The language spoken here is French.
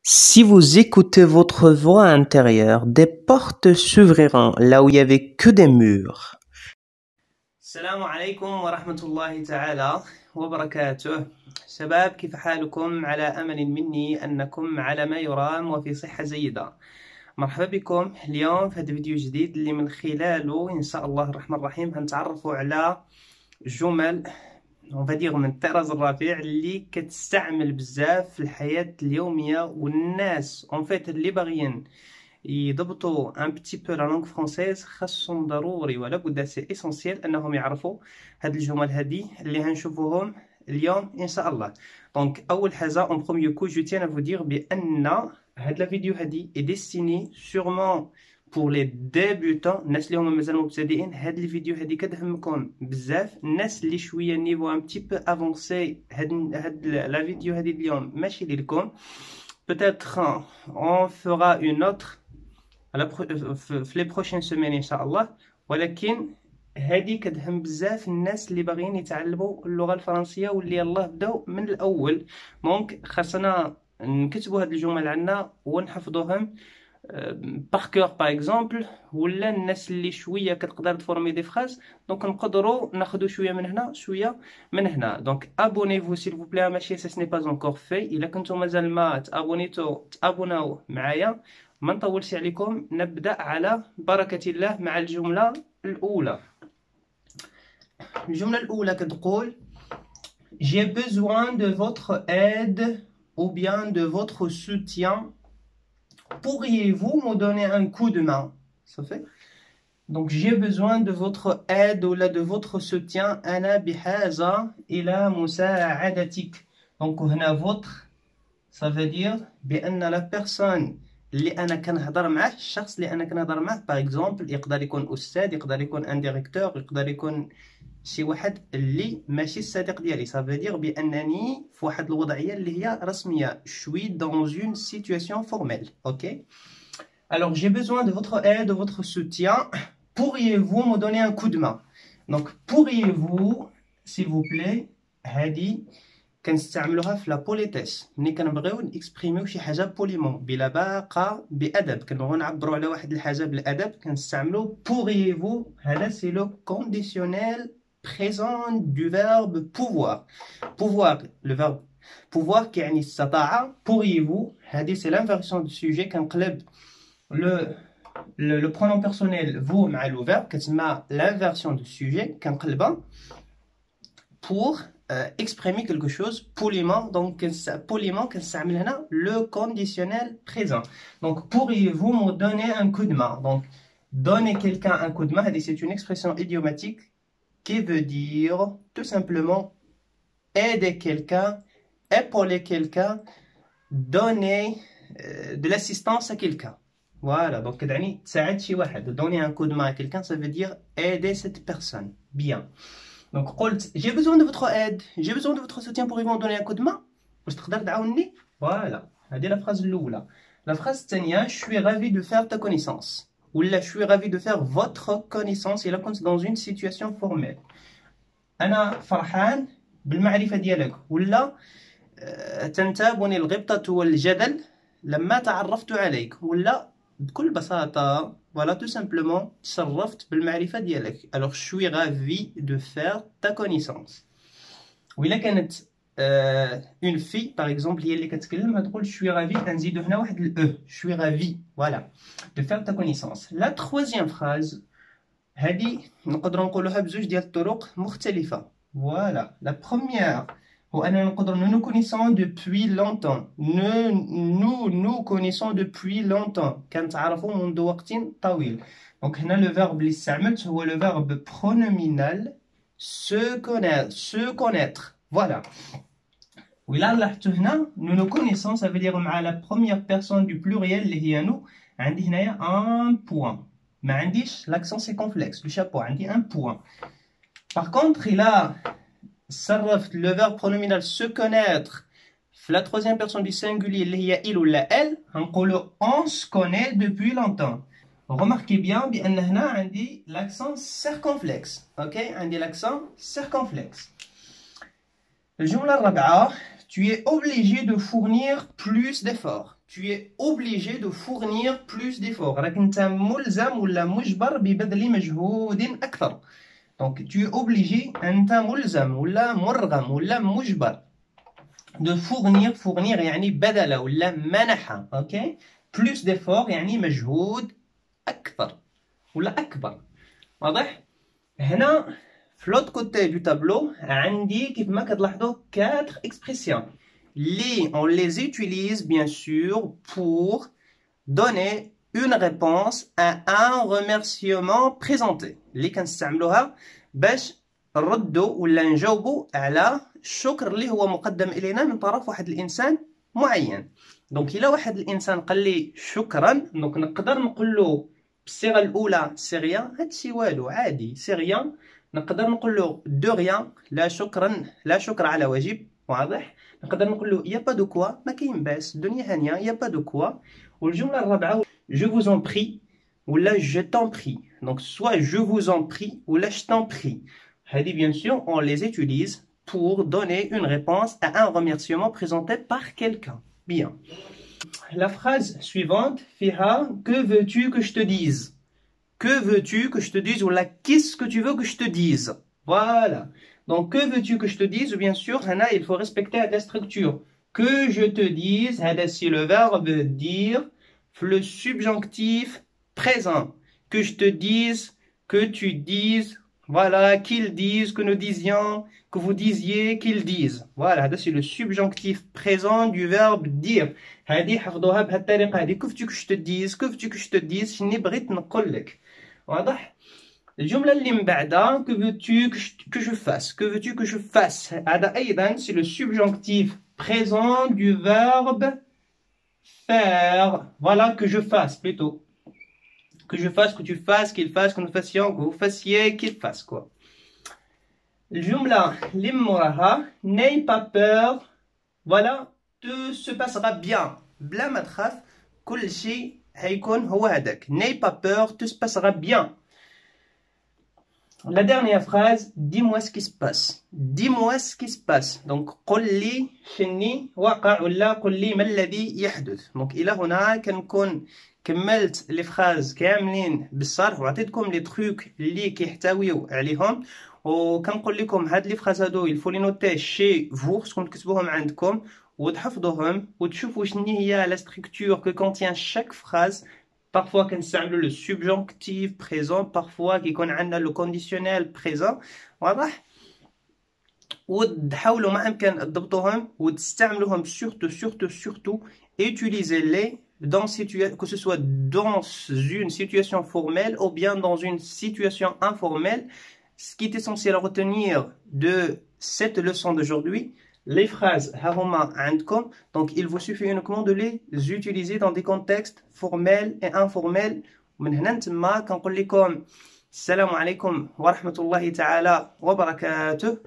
Si vous écoutez votre voix intérieure, des portes s'ouvriront là où il n'y avait que des murs. السلام عليكم ورحمة الله تعالى وبركاته. شباب، كيف حالكم؟ على أمل مني أنكم على ما يرام وفي صحة جيدة. مرحبا بكم اليوم في هذا الفيديو جديد اللي من خلاله إن شاء الله الرحمن الرحيم هنتعرفوا على جمل من الطراز الرفيع اللي كتستعمل بزاف في الحياة اليومية، والناس اللي باغيين يضبطوا ان بتي بو لا لونغ فرونسيز خاصهم ضروري ولا بد سي اسونسيال انهم يعرفوا هاد الجمل هادي اللي هنشوفوهم اليوم ان شاء الله. دونك اول حاجه اون بروميير كو جو تيان ا فو دير بان هاد لا فيديو هادي اي ديستيني سورمون بور لي ديبوتون، الناس اللي هما مازال مبتدئين. هاد الفيديو هادي كتهمكم بزاف. الناس اللي شويه نيفو ان بتي بو افونسي هاد لا فيديو هادي اليوم ماشي ليكم. peut-être on fera une autre في لي بروشين سيمين ان شاء الله، ولكن هادي كتهم بزاف الناس اللي باغيين يتعلموا اللغه الفرنسيه واللي يلاه بداو من الاول. دونك خاصنا نكتبوا هاد الجمل عندنا ونحفظوهم باغ كور باغ اكزومبل، ولا الناس اللي شويه كتقدر تفورمي دي فراز دونك نقدروا ناخذوا شويه من هنا شويه من هنا. دونك ابونيفو سيل فو بلا، ماشي سي ني با انكور في. الا كنتم مازال ما تابوناو معايا ما نطولش عليكم، نبدا على بركه الله مع الجمله الاولى. الجمله الاولى كتقول j'ai besoin de votre aide ou bien de votre soutien. Pourriez-vous me donner un coup de main? Ça fait. Donc j'ai besoin de votre aide ou de votre soutien. أنا بحاجة إلى مساعدتك. Donc هنا votre ça veut dire بأن la personne اللي أنا كنهضر معاه، الشخص اللي أنا كنهضر معاه باغ اكزومبل يقدر يكون أستاذ، يقدر يكون ان ديريكتور، يقدر يكون شي واحد اللي ماشي الصديق ديالي. ça veut dire بأنني في واحد الوضعية اللي هي رسمية. je suis dans une situation formelle. ok. alors j'ai besoin de votre aide, de votre soutien. pourriez-vous me donner un coup de main? donc pourriez-vous s'il vous plaît هادي كنستعملوها في لا بوليتيس ملي كنبغيو نكسبريميو شي حاجه بوليمون بلا باقه بادب، كنبغيو نعبروا على واحد الحاجه بالادب كنستعملو pourriez-vous. هذا سي لو كونديسيونيل بريزون دو فيرب pouvoir. pouvoir لو فيرب pouvoir كيعني استطاع. pourriez-vous هذه سي لانفيرسيون دو سوجي، كنقلب le pronom personnel vous مع لو فيرب كتسمى l'inversion du sujet، كنقلبها pour exprimer quelque chose poliment. donc poliment كنستعمل هنا le conditionnel présent. donc pourriez-vous me donner un coup de main. donc donner quelqu'un un coup de main هذه c'est une expression idiomatique qui veut dire tout simplement aider quelqu'un, épauler quelqu'un, donner de l'assistance à quelqu'un. voilà. donc كتعني تساعد شي واحد. donner un coup de main à quelqu'un ça veut dire aider cette personne. bien. donc قلت j'ai besoin de votre aide, j'ai besoin de votre soutien, pourriez-vous me donner un coup de main. واش تقدر تعاونني؟ voilà. هذه لا phrase الاولى. la phrase الثانيه je suis ravi de faire ta connaissance ولا je suis ravi de faire votre connaissance الا كنت dans une situation formelle. انا فرحان بالمعرفه ديالك، ولا تنتابني الغبطه والجدل لما تعرفت عليك، ولا بكل بساطه voilà tout simplement تشرفت بالمعرفه ديالك. alors je suis ravi de faire ta connaissance. وإلا كانت une fille par exemple هي اللي كتكلم غتقول je suis ravi كنزيدو هنا واحد ال je suis ravi voilà de faire ta connaissance. la troisième phrase هذه نقدروا نقولوها بزوج ديال الطرق مختلفه. voilà. la première هو أننا نقدر nous connaissons depuis longtemps. nous connaissons depuis longtemps كنتعرفوا منذ وقت طويل. donc هنا le verbe اللي استعملت هو le verbe pronominal se connaître. voilà. وإلا لاحظتوا هنا nous nous connaissons ça veut dire مع la première personne du pluriel اللي هي nous عندي هنايا un point، ما عنديش l'accent circonflexe le chapeau، عندي un point. par contre إلا صرفت le verbe pronominal se connaître في la troisième personne du singulier اللي هي il ولا elle هنقولوا on se connaît depuis longtemps. remarquez bien بأن هنا عندي l'accent circonflexe. ok. عندي l'accent circonflexe. الجملة الرابعة tu es obligé de fournir plus d'efforts. Tu es obligé de fournir plus d'efforts. راك انت ملزم ولا مجبر ببذل مجهود أكثر. Donc tu es obligé انت ملزم ولا مرغم ولا مجبر de fournir يعني بذل ولا منح. اوكي plus d'efforts يعني مجهود أكثر ولا أكبر. واضح؟ هنا في l'autre côté du tableau عندي كيف ما كتلاحظوا 4 expressions. On les utilise bien sûr pour donner une réponse à un remerciement présenté. اللي كنستعملوها باش نردوا ولا نجاوبوا على الشكر اللي هو مقدم إلينا من طرف واحد الإنسان معين. دونك إلا واحد الإنسان قال لي شكرا، دونك نقدر نقول له بالصيغة الأولى سي ريان، هادشي والو عادي سي ريان. نقدر نقول له دو ريان، لا شكرا، لا شكر على واجب. واضح؟ نقدر نقول له يا با دو كوا، ما كاين باس، الدنيا هانيه، يا با دو كوا. والجمله الرابعه جو فوز اون بري ولا جو تون بري. دونك سوا جو فوز اون بري ولا جو تون بري. هذه bien sûr on les utilise pour donner une réponse à un remerciement présenté par quelqu'un. Bien. La phrase suivante فيها que veux-tu que je te dise? Que veux-tu que je te dise ou là qu'est-ce que tu veux que je te dise? Voilà. Donc que veux-tu que je te dise? Bien sûr, Hana, il faut respecter la structure. Que je te dise, c'est le verbe dire, le subjonctif présent. Que je te dise, que tu dises, voilà, qu'ils disent, que nous disions, que vous disiez, qu'ils disent. Voilà, c'est le subjonctif présent du verbe dire. هذه حفظوها بهالطريقة هذه. Que veux-tu que je te dise? Que veux-tu que je te dise? شني بغيت نقول لك. واضح؟ الجملة اللي من بعدها que veux-tu que je fasse? Que veux-tu que je fasse? هذا أيضا c'est le subjonctif présent du verbe faire. Voilà, que je fasse plutôt. Que je fasse, que tu fasses, qu'il fasse, que nous fassions, que vous fassiez, qu'il fasse quoi. الجملة اللي من موراها n'aie pas peur. Voilà, tout se passera bien. بلا ما تخاف كل شيء هيكون هو هذاك. N'aie pas peur, tout se passera bien. La dernière phrase, dis-moi ce qui se passe. Dis-moi ce qui se passe. Donc, قل لي شني وقع ولا قل لي ما الذي يحدث. Donc, إلى هنا كنكون كملت لي فراز كاملين بالصرف وعطيتكم لي تروك اللي كيحتويو عليهم. وكنقول لكم هاد لي فراز هادو يلفو لي نوتي شي فو، خصكم تكتبوهم عندكم وتحفظوهم وتشوفوا شنو هي لا ستركتور que contient chaque phrase. Parfois كنستعملوا le subjonctif présent, parfois كيكون عندنا le conditionnel présent. واضح؟ وتحاولوا ما امكن تضبطوهم وتستعملوهم surtout utilisez-les dans que ce soit dans une situation formelle ou bien dans une situation informelle. Ce qui est essentiel à retenir de cette leçon d'aujourd'hui, les phrases ههما عندكم. Donc il vous suffit uniquement de les utiliser dans des contextes formels et informels. ومن هنا نتما كنقول لكم السلام عليكم ورحمة الله تعالى وبركاته.